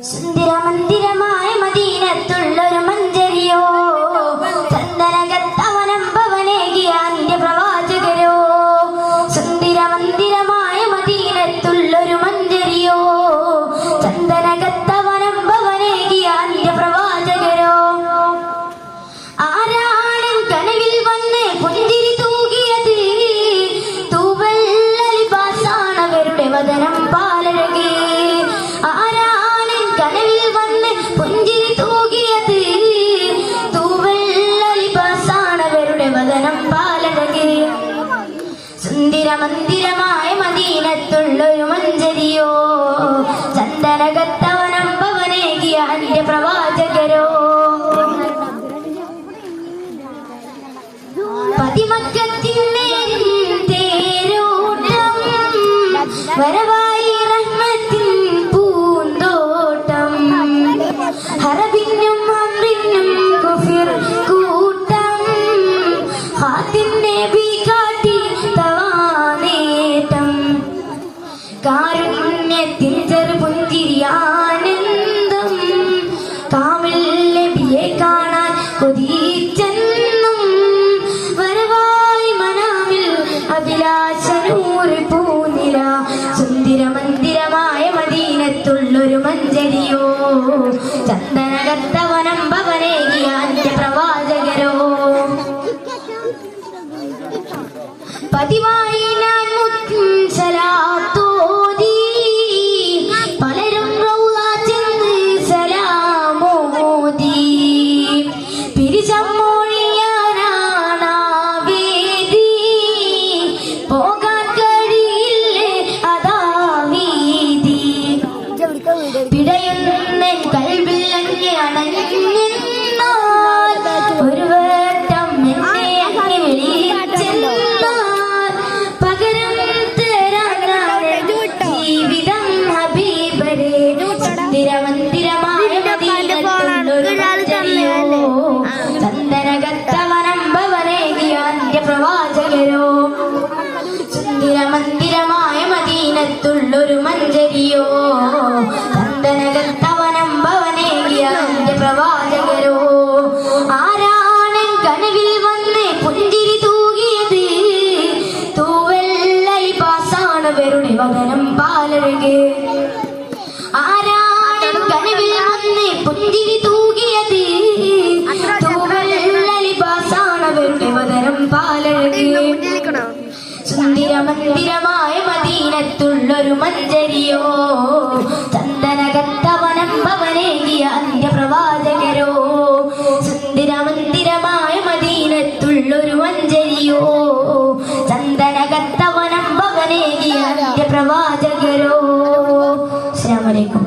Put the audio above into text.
സുന്ദരമന്ദിരമായ മദീനത്തുള്ളൊരു മഞ്ചരിയോ, ചന്ദനകത്തവനം ഭവനേകിയ അന്ത്യ പ്രവാചകരോ. സുന്ദരമന്ദിരമായ മദീനത്തുള്ളൊരു മഞ്ചരിയോ, ചന്ദനകത്തവനം ഭവനേകിയ അന്ത്യ പ്രവാചകരോ. ആരാണ് കനവിൽ വന്ന് പുഞ്ചിരി തൂകിയത്? തൂവല്ലലിബാസാണ് അവരുടെ വദനം പാലഴകേ. ആരാണ് കനവിൽ വന്ന് പുഞ്ചിരി തൂകിയത്? തൂവല്ലലിബാസാണ് അവരുടെ വദനം പാലഴകേ. സുന്ദരമന്ദിരമായ മദീനത്തുള്ളൊരു മഞ്ചരിയോ, ചന്ദനകത്തവനം ഭവനേകിയ അന്ത്യ പ്രവാചകരോ. പതിമക്കത്തിൻ തേരോട്ടം വരവായി റഹ്മത്തിൻ പൂന്തോട്ടം. ഹറബിനും അമ്രിനും കുഫിർ കൂട്ടം. ഹാത്തിന്റെ ബി കാട്ടി തവാനേട്ടം. കാരുണ്യത്തിൽ ചെറുപുഞ്ചിരിയാനന്ദം. കാമിൽ നബിയെ കാണാൻ കൊതിച്ചെന്നും വരവായി മനാമിൽ അഭിലാഷനൂറ് പൂനില. സുന്ദരമന്ദിരമായ മദീനത്തുള്ളൊരു മഞ്ചരിയോ, ചന്ദനകത്തവനം ഭവനേകിയ അന്ത്യ പ്രവാചകരോ. പതിവായി ഞാൻ സലാത്തോതി, പലരും റൗള ചെന്ന് സലാമോദി. പിരിച്ചമ്മൊഴിയാനാവേദി, പോകാൻ കഴിയില്ലേ അതാ വീതി. പിടയുന്ന കൽവിൽ അങ്ങ് അണഞ്ഞെന്നാൽ, ഒരു വട്ടം എന്നെ അങ്ങ് വിളിച്ചെന്നാൽ, പകരം തരാനാണ് ജീവിതം ഹബീബരേ. സുന്ദരമന്ദിരമായ മദീനത്തുള്ളൊരു മഞ്ചരിയോ, ചന്ദനകത്തവനം ഭവനേകിയ അന്ത്യ പ്രവാചകരോ. സുന്ദരമന്ദിരമായ മദീനത്തുള്ളൊരു മഞ്ചരിയോ, ചന്ദനകത്തവനം ഭവനേകിയ അന്ത്യ പ്രവാചകരോ. ആരാണ് കനവിൽ വന്ന് പുഞ്ചിരി തൂകിയത്? തൂവല്ലലിബാസാണ് അവരുടെ വദനം പാലഴകേ. ആരാണ് കനവിൽ വന്ന് പുഞ്ചിരി തൂകിയത്? തൂവല്ലലിബാസാണ് അവരുടെ വദനം പാലഴകേ. സുന്ദരമന്ദിരമായ മദീനത്തുള്ളൊരു മഞ്ചരിയോ, ചന്ദനകത്തവനം ഭവനേകിയ അന്ത്യ പ്രവാചകരോ. സുന്ദരമന്ദിരമായ മദീനത്തുള്ളൊരു മഞ്ചരിയോ, ചന്ദനകത്തവനം ഭവനേകിയ അന്ത്യ പ്രവാചകരോ. അസ്സലാമു അലൈക്കും.